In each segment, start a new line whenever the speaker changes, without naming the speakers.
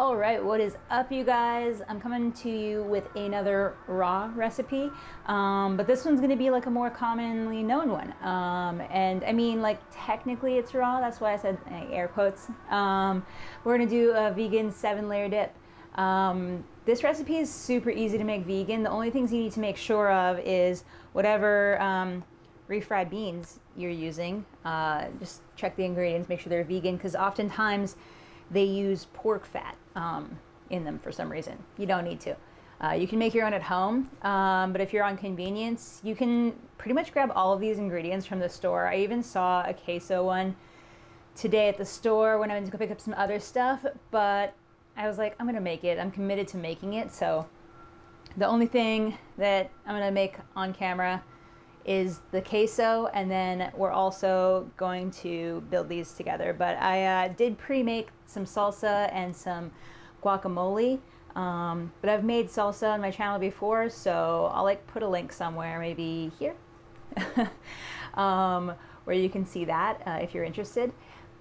All right, what is up, you guys? I'm coming to you with another raw recipe, but this one's gonna be like a more commonly known one. And I mean, like, technically it's raw, that's why I said air quotes. We're gonna do a vegan 7-layer dip. This recipe is super easy to make vegan. The only things you need to make sure of is whatever refried beans you're using. Just check the ingredients, make sure they're vegan, because oftentimes they use pork fat in them for some reason. You don't need to. You can make your own at home, but if you're on convenience, you can pretty much grab all of these ingredients from the store. I even saw a queso one today at the store when I went to go pick up some other stuff, but I was like, I'm gonna make it. I'm committed to making it, so the only thing that I'm gonna make on camera is the queso, and then we're also going to build these together. But I did pre-make some salsa and some guacamole, but I've made salsa on my channel before, so I'll like put a link somewhere, maybe here, where you can see that if you're interested.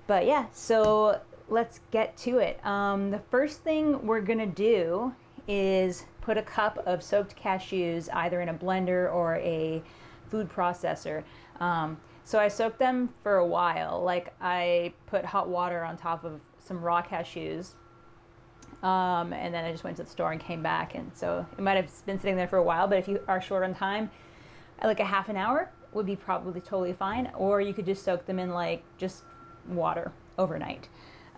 But yeah, so let's get to it. The first thing we're gonna do is put a cup of soaked cashews either in a blender or a food processor. So I soaked them for a while. Like, I put hot water on top of some raw cashews, and then I just went to the store and came back, and so it might have been sitting there for a while. But if you are short on time, like a half an hour would be probably totally fine, or you could just soak them in like just water overnight.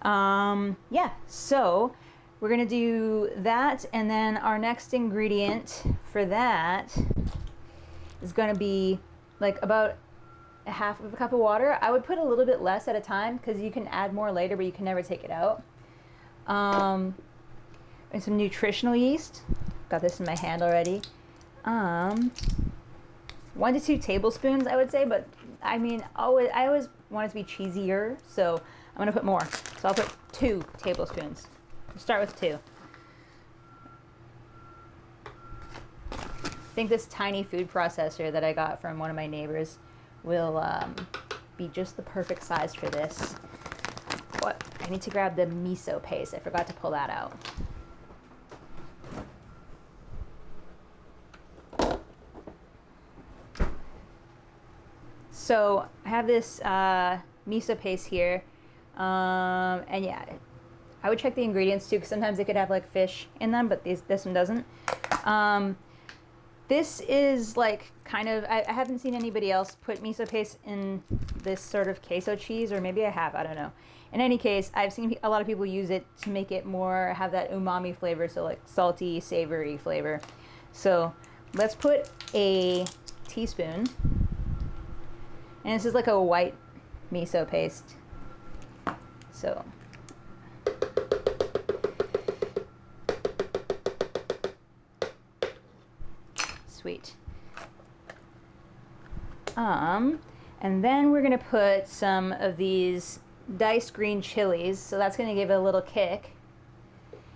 Yeah, so we're gonna do that, and then our next ingredient for that is going to be like about a half of a cup of water. I would put a little bit less at a time because you can add more later, but you can never take it out. And some nutritional yeast. Got this in my hand already. 1 to 2 tablespoons, I would say, but I mean, I always want it to be cheesier, so I'm going to put more. So I'll put 2 tablespoons. We'll start with 2. I think this tiny food processor that I got from one of my neighbors will be just the perfect size for this. What? I need to grab the miso paste. I forgot to pull that out. So I have this miso paste here, and yeah, I would check the ingredients too, because sometimes they could have like fish in them, but this one doesn't. This is like kind of, I haven't seen anybody else put miso paste in this sort of queso cheese, or maybe I have, I don't know. In any case, I've seen a lot of people use it to make it more, have that umami flavor, so like salty, savory flavor. So let's put a teaspoon, and this is like a white miso paste. So sweet. And then we're gonna put some of these diced green chilies, so that's gonna give it a little kick.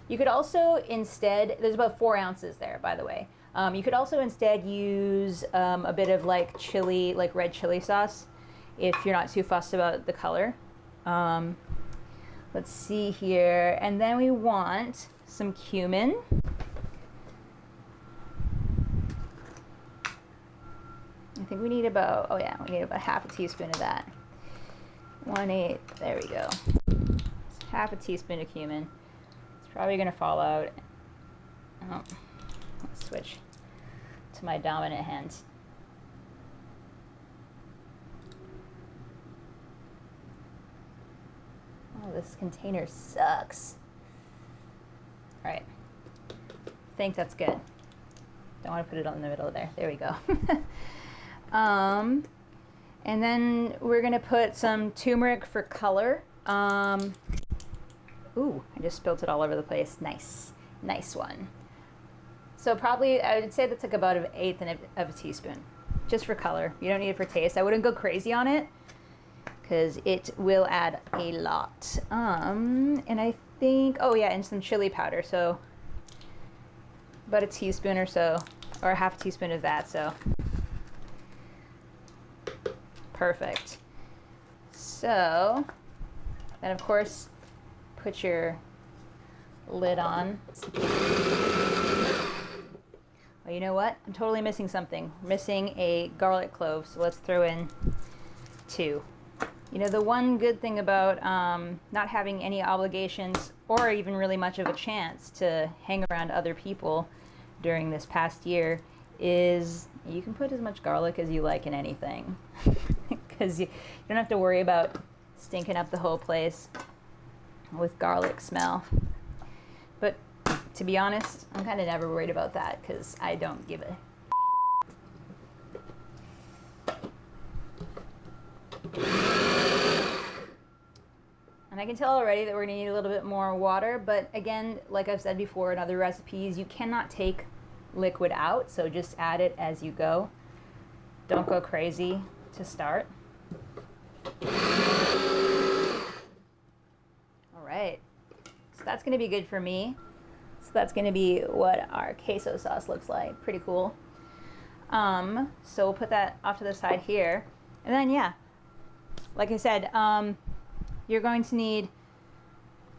You could also instead, there's about 4 ounces there, by the way. You could also instead use a bit of like chili, like red chili sauce, if you're not too fussed about the color. Let's see here, and then we want some cumin. I think we need about, oh yeah, we need about half a teaspoon of that. 1/8, there we go. It's half a teaspoon of cumin. It's probably gonna fall out. Oh, let's switch to my dominant hand. Oh, this container sucks. All right, I think that's good. Don't want to put it in the middle there. There we go. And then we're gonna put some turmeric for color. Ooh, I just spilled it all over the place. Nice, nice one. So probably, I would say that's like about 1/8 of a teaspoon, just for color. You don't need it for taste. I wouldn't go crazy on it, because it will add a lot. And I think, oh yeah, and some chili powder. So about a teaspoon or so, or half a teaspoon of that, so. Perfect. So, and of course, put your lid on. Well, you know what? I'm totally missing something. Missing a garlic clove, so let's throw in 2. You know, the one good thing about not having any obligations or even really much of a chance to hang around other people during this past year is you can put as much garlic as you like in anything. Because you don't have to worry about stinking up the whole place with garlic smell. But to be honest, I'm kind of never worried about that because I don't give a And I can tell already that we're going to need a little bit more water, but again, like I've said before in other recipes, you cannot take liquid out, so just add it as you go. Don't go crazy to start. All right, so that's going to be good for me. So that's going to be what our queso sauce looks like. Pretty cool. So we'll put that off to the side here. And then, yeah, like I said, you're going to need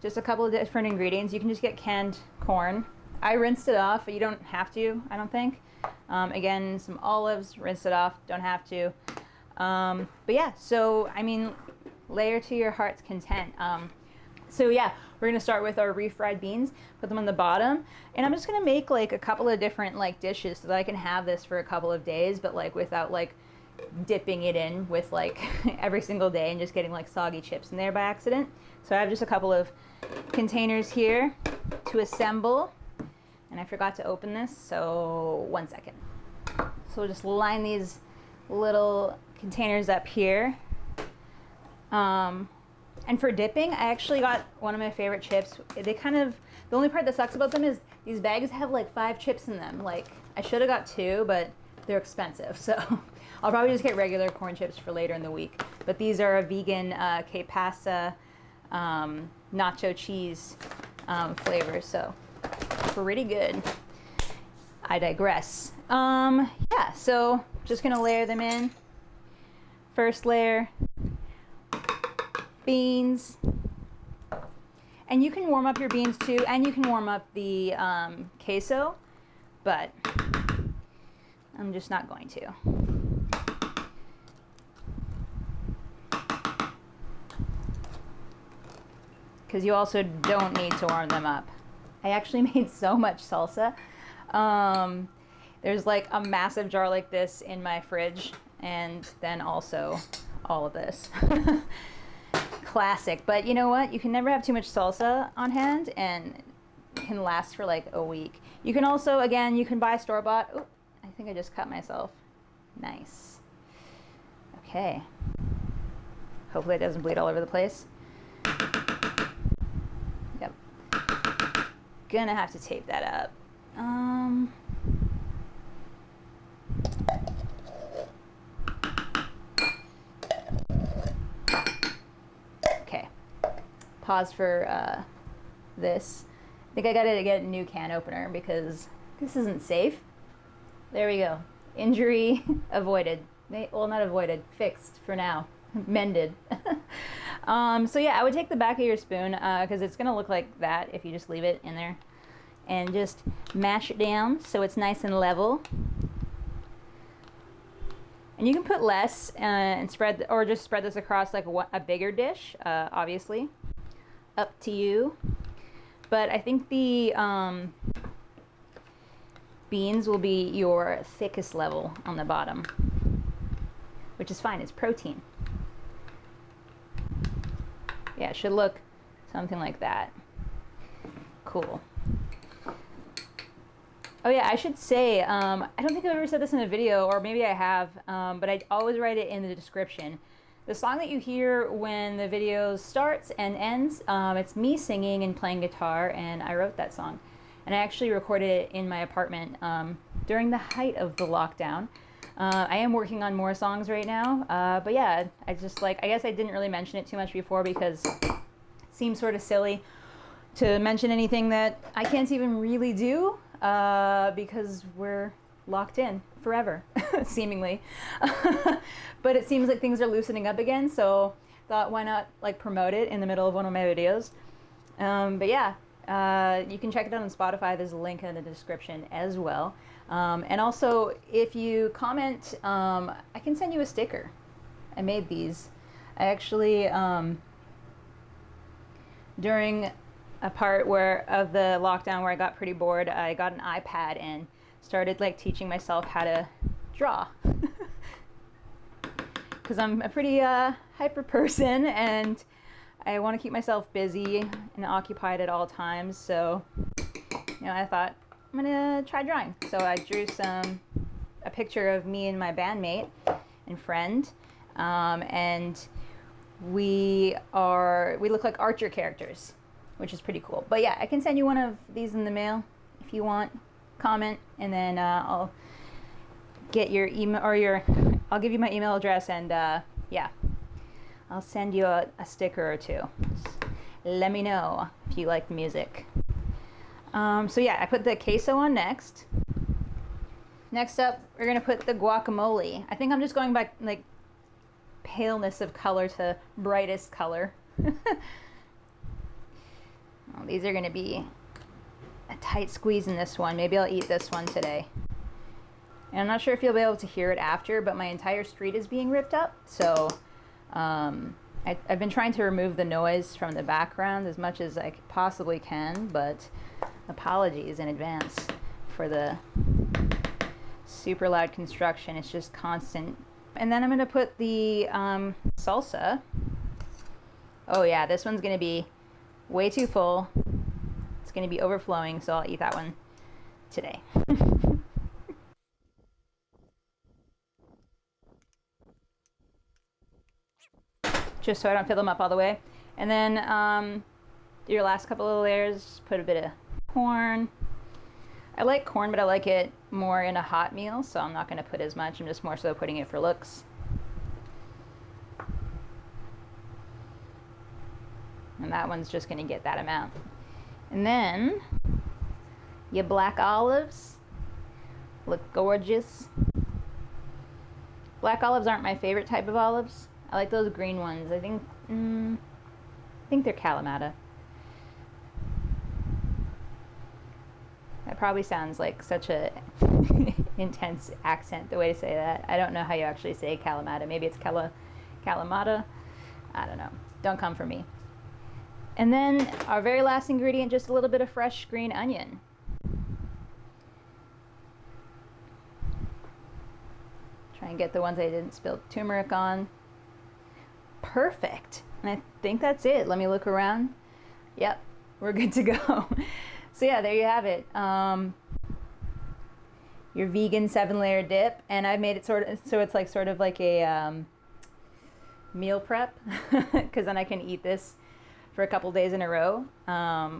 just a couple of different ingredients. You can just get canned corn. I rinsed it off, but you don't have to, I don't think. Again, some olives, rinse it off, don't have to. But yeah, so, I mean, layer to your heart's content. So yeah, we're gonna start with our refried beans, put them on the bottom, and I'm just gonna make like a couple of different like dishes so that I can have this for a couple of days, but like without like dipping it in with like every single day and just getting like soggy chips in there by accident. So I have just a couple of containers here to assemble, and I forgot to open this, so 1 second. So we'll just line these little containers up here. And for dipping, I actually got one of my favorite chips. They kind of, the only part that sucks about them is these bags have like 5 chips in them. Like, I should have got 2, but they're expensive. So I'll probably just get regular corn chips for later in the week. But these are a vegan K-pasta nacho cheese flavor, so pretty good. I digress. Yeah, so just gonna layer them in. First layer, beans. And you can warm up your beans too, and you can warm up the queso, but I'm just not going to. Because you also don't need to warm them up. I actually made so much salsa. There's like a massive jar like this in my fridge, and then also all of this. Classic, but you know what? You can never have too much salsa on hand, and it can last for like a week. You can also, again, you can buy store-bought. Oh, I think I just cut myself. Nice. Okay. Hopefully it doesn't bleed all over the place. Yep. Gonna have to tape that up. Okay. Pause for this. I think I gotta get a new can opener because this isn't safe. There we go. Injury avoided. Well, not avoided, fixed for now. Mended. So yeah, I would take the back of your spoon because it's gonna look like that if you just leave it in there, and just mash it down so it's nice and level. And you can put less and spread, or just spread this across like a bigger dish, obviously. Up to you. But I think the beans will be your thickest level on the bottom, which is fine, it's protein. Yeah, it should look something like that. Cool. Oh yeah, I should say, I don't think I've ever said this in a video, or maybe I have, but I always write it in the description. The song that you hear when the video starts and ends, it's me singing and playing guitar, and I wrote that song. And I actually recorded it in my apartment during the height of the lockdown. I am working on more songs right now, but yeah, I just like, I guess I didn't really mention it too much before because it seems sort of silly to mention anything that I can't even really do because we're locked in forever, seemingly. But it seems like things are loosening up again, so thought why not like promote it in the middle of one of my videos. But yeah, You can check it out on Spotify. There's a link in the description as well. And also, if you comment, I can send you a sticker. I made these. I actually, during a part of the lockdown where I got pretty bored, I got an iPad and started like teaching myself how to draw. Because I'm a pretty hyper person and I want to keep myself busy and occupied at all times. So, I thought I'm gonna try drawing. So I drew a picture of me and my bandmate and friend, and we look like Archer characters, which is pretty cool. But yeah, I can send you one of these in the mail if you want. Comment, and then I'll get your email, or I'll give you my email address, and yeah, I'll send you a sticker or two. Just let me know if you like the music. So yeah, I put the queso on next. Next up, we're gonna put the guacamole. I think I'm just going by like paleness of color to brightest color. Well, these are gonna be a tight squeeze in this one. Maybe I'll eat this one today. And I'm not sure if you'll be able to hear it after, but my entire street is being ripped up. So I've been trying to remove the noise from the background as much as I possibly can, but apologies in advance for the super loud construction. It's just constant. And then I'm gonna put the salsa. Oh yeah, this one's gonna be way too full. It's gonna be overflowing, so I'll eat that one today. Just so I don't fill them up all the way. And then your last couple of layers, just put a bit of corn. I like corn, but I like it more in a hot meal, so I'm not gonna put as much. I'm just more so putting it for looks. And that one's just gonna get that amount. And then your black olives look gorgeous. Black olives aren't my favorite type of olives. I like those green ones. I think they're Kalamata. That probably sounds like such a intense accent, the way to say that. I don't know how you actually say Kalamata. Maybe it's Kalamata. I don't know. Don't come for me. And then our very last ingredient, just a little bit of fresh green onion. Try and get the ones I didn't spill turmeric on. Perfect. And I think that's it. Let me look around. Yep, we're good to go. So yeah, there you have it. Your vegan 7-layer dip, and I've made it so it's like sort of like a meal prep, because then I can eat this for a couple days in a row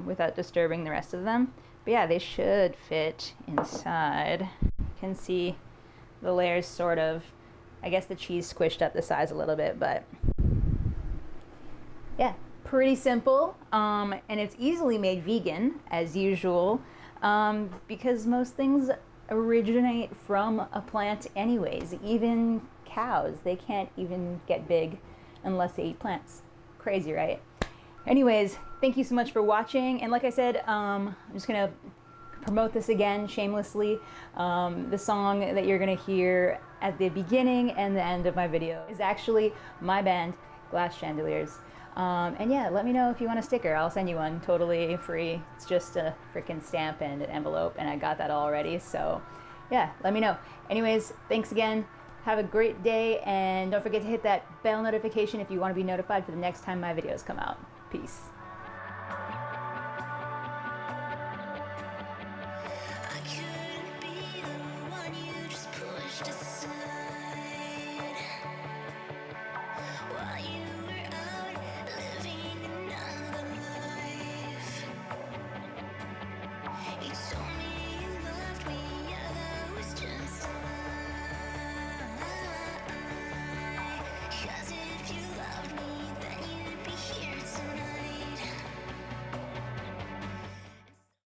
without disturbing the rest of them. But yeah, they should fit inside. You can see the layers sort of, I guess the cheese squished up the size a little bit, but yeah, pretty simple. And it's easily made vegan as usual, because most things originate from a plant anyways. Even cows, they can't even get big unless they eat plants. Crazy, right? Anyways, thank you so much for watching. And like I said, I'm just gonna promote this again shamelessly. The song that you're gonna hear at the beginning and the end of my video is actually my band, Glass Chandeliers. And yeah, let me know if you want a sticker. I'll send you one totally free. It's just a freaking stamp and an envelope, and I got that already. So yeah, let me know. Anyways, thanks again. Have a great day, and don't forget to hit that bell notification if you want to be notified for the next time my videos come out. Peace.